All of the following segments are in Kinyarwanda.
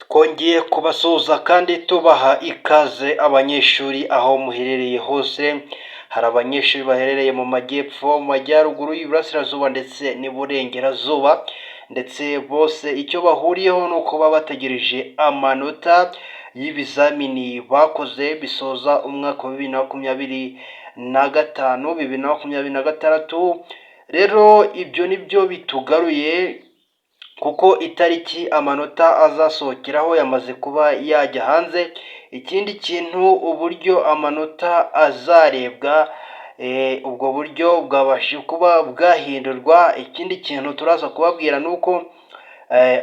Twongeye kubasuhuza kandi tubaha ikaze abanyeshuri aho muherereye hose. Hari abanyeshuri baherereye mu majyepfo, mu majyaruguru, iburasirazuba ndetse n'iburengerazuba, ndetse bose icyo bahuriyeho ni uko baba bategereje amanota y'ibizamini bakoze bisoza umwaka wa 2025, 2026. Rero ibyo nibyo bitugaruye kuko itariki amanota azasohokeraho yamaze kuba yajya hanze. Ikindi kintu, uburyo amanota azarebwa, ubwo buryo bwabashije kuba bwahindurwa. Ikindi kintu turaza kubabwira ni uko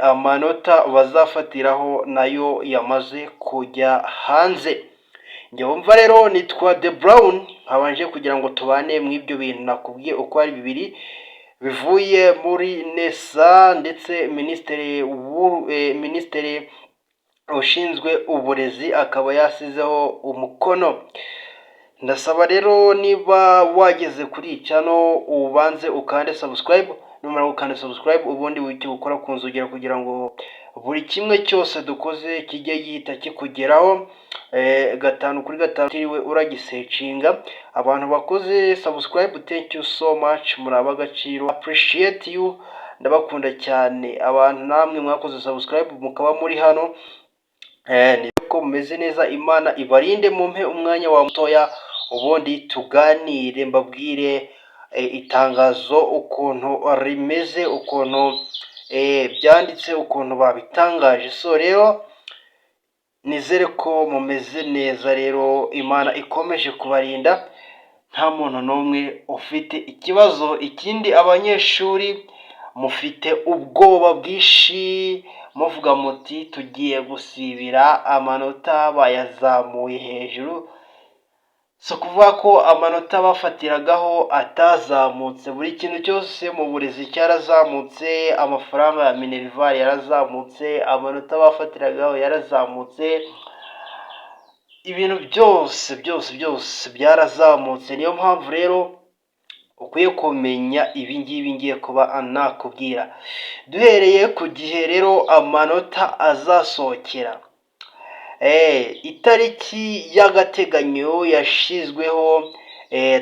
amanota bazafatiraho nayo yamaze kujya hanze. Njye wumva rero nitwa The Brown, nkabanje kugira ngo tubane mu ibyo bintu nakubwiye uko ari bibiri bivuye muri NESA, ndetse minisitiri ushinzwe uburezi akaba yasizeho umukono. Ndasaba rero niba wageze kuri iyi channel ubanze ukande subscribe, numara gukanda subscribe ubundi wihite gukora ku nzogera kugira ngo buri kimwe cyose dukoze kijye gihita kikugeraho gatanu kuri gatanu tiriwe uragisecinga. Abantu bakoze subscribe, thank you so much, muraba agaciro, appreciate you, ndabakunda cyane. Abantu namwe mwakoze subscribe mukaba muri hano, niko mumeze neza. Imana ibarinde, mumpe umwanya wa mutoya ubundi tuganire, mbabwire itangazo ukuntu rimeze, ukuntu byanditse, ukuntu babitangaje. So rero nizere ko mumeze neza. Rero Imana ikomeje kubarinda, nta muntu n'umwe ufite ikibazo. Ikindi, abanyeshuri mufite ubwoba bwinshi muvuga muti tugiye gusibira, amanota bayazamuye hejuru. So kuvuga ko amanota bafatiragaho atazamutse. Buri kintu cyose mu burezi cyarazamutse, amafaranga ya minerval yarazamutse, amanota bafatiragaho yarazamutse, ibintu byose byarazamutse. Niyo mpamvu rero ukwiye kumenya ibi ngibi ngiye kuba nakubwira. Duhereye ku gihe rero amanota azasohokera, itariki y'agateganyo yashizweho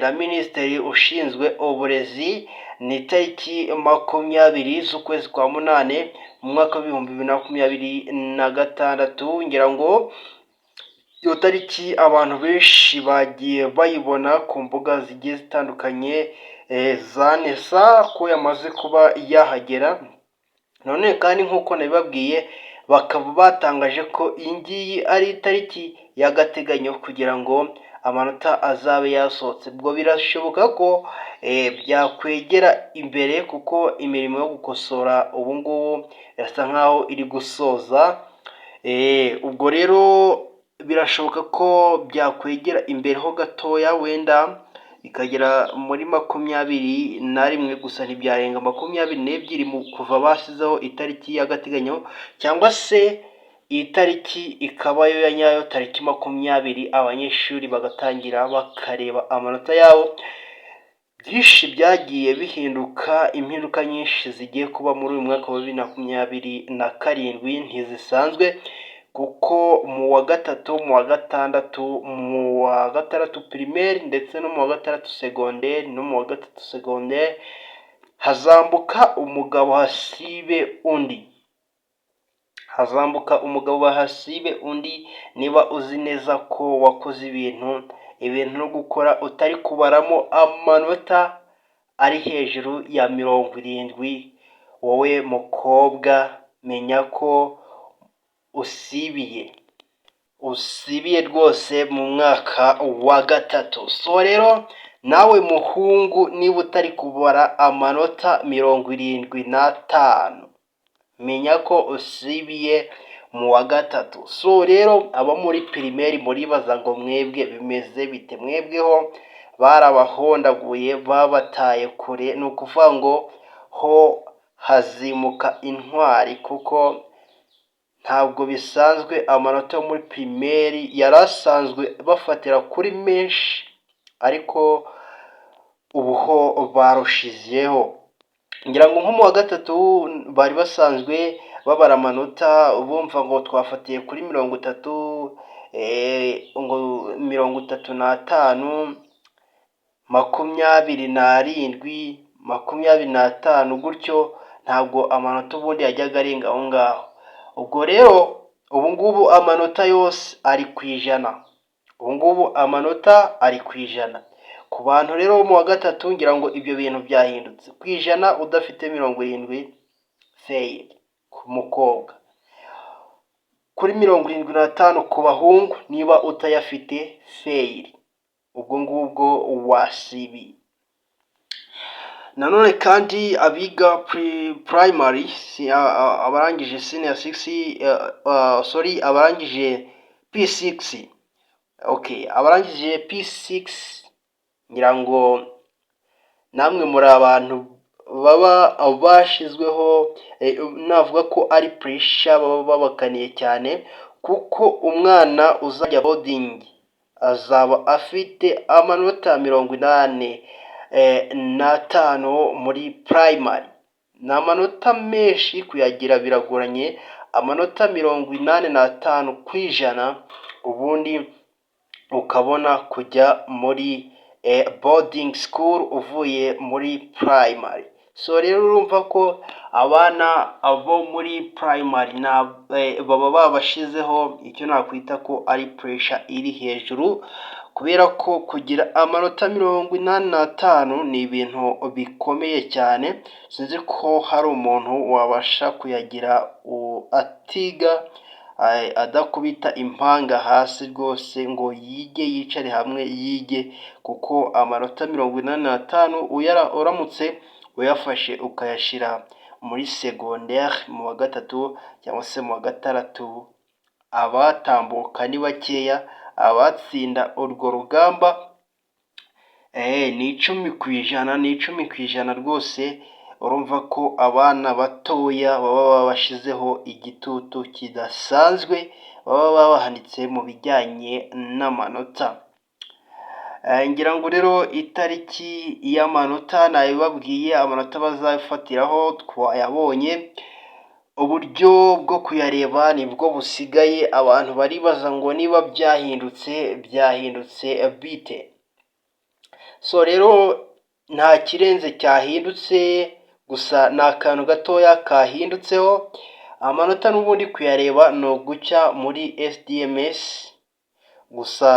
na minisitiri ushinzwe uburezi ni itariki 20 z'ukwezi kwa munane mu mwaka wa 2026. ngira ngo iyo tariki abantu benshi bagiye bayibona ku mbuga zigiye zitandukanye za NESA ko yamaze kuba yahagera. None kandi nk'uko nabibabwiye, bakaba batangaje ko iyi ngiyi ari itariki y'agateganyo kugira ngo amanota azabe yasohotse. Ubwo birashoboka ko byakwegera imbere, kuko imirimo yo gukosora ubu ngubu irasa nkaho iri gusoza. Ubwo rero birashoboka ko byakwegera imbere ho gatoya, wenda ikagera muri 21, gusa ntibyarenga 22 mu kuva basizeho itariki y'agateganyo, cyangwa se iyi tariki ikaba yo ya nyayo, tariki 20, abanyeshuri bagatangira bakareba amanota yabo. Byinshi byagiye bihinduka, impinduka nyinshi zigiye kuba muri uyu mwaka wa 2027 ntizisanzwe, kuko mu wa gatatu, mu wa gatandatu, mu wa gatandatu primaire ndetse no mu wa gatandatu secondaire no mu wa gatatu secondaire hazambuka umugabo hasibe undi. Niba uzi neza ko wakoze ibintu no gukora utari kubaramo amanota ari hejuru ya 70, wowe mukobwa menya ko usibiye rwose mu mwaka wa gatatu. So rero nawe muhungu, niba utari kubara amanota 75, menya ko usibiye mu wa gatatu. So rero aba muri primaire muribaza ngo mwebwe bimeze bite? Mwebweho barabahondaguye, babataye kure. Ni ukuvuga ngo ho hazimuka intwari, kuko ntabwo bisanzwe. Amanota yo muri primaire yarasanzwe bafatira kuri menshi, ariko ubu ho barushijeho. Ngira ngo nko mu wa gatatu bari basanzwe babara amanota bumva ngo twafatiye kuri 30, ngo 35, 27, 25 gutyo, ntabwo amanota ubundi yajyaga arenga aho ngaho. Ubwo rero ubu ngubu amanota yose ari ku ijana. Ubu ngubu amanota ari ku ijana. Ku bantu rero bo mu wa gatatu ngira ngo ibyo bintu byahindutse. Ku ijana udafite 70 fail ku mukobwa. Kuri 75 ku bahungu niba utayafite fail. Ubwo ngubwo wasibi. Nanone kandi abiga primary, abarangije senior 6, abarangije P6. Okay, abarangije P6 ngira ngo namwe muri abantu baba bashizweho, navuga ko ari pressure baba babakaniye cyane, kuko umwana uzajya boarding azaba afite amanota 85 muri primary. Ni amanota menshi kuyagira biragoranye, amanota 85 ku ijana, ubundi ukabona kujya muri boarding school uvuye muri primary. So rero urumva ko abana abo muri primary baba babashizeho icyo nakwita ko ari pressure iri hejuru, kubera ko kugira amanota 85 ni ibintu bikomeye cyane. Sinzi ko hari umuntu wabasha kuyagira atiga adakubita impanga hasi rwose ngo yige, yicare hamwe yige, kuko amanota 85 uramutse uyafashe ukayashira muri secondaire mu wa gatatu cyangwa se mu wa gatandatu, abatambuka ni bakeya, abatsinda urwo rugamba ni 10 ku ijana, ni 10 ku ijana rwose. Urumva ko abana batoya baba babashizeho igitutu kidasanzwe, baba babahanitse mu bijyanye n'amanota. Ngira ngo rero itariki y'amanota nabibabwiye, amanota bazafatiraho twayabonye. Uburyo bwo kuyareba nibwo busigaye, abantu baribaza ngo niba byahindutse bite. So rero nta kirenze cyahindutse, gusa ni akantu gatoya kahindutseho. Amanota n'ubundi kuyareba no gucya muri SDMS, gusa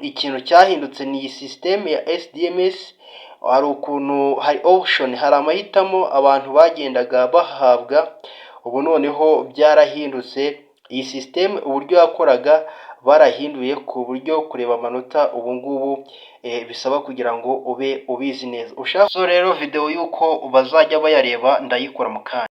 ikintu cyahindutse ni system ya SDMS. Hari ukuntu hari option, hari amahitamo abantu bagendaga bahabwa, ubu noneho byarahindutse. Iyi system uburyo yakoraga barahinduye ku buryo kureba amanota ubu ngubu bisaba kugira ngo ube ubizi neza. So rero video yuko bazajya bayareba ndayikora mu kanya.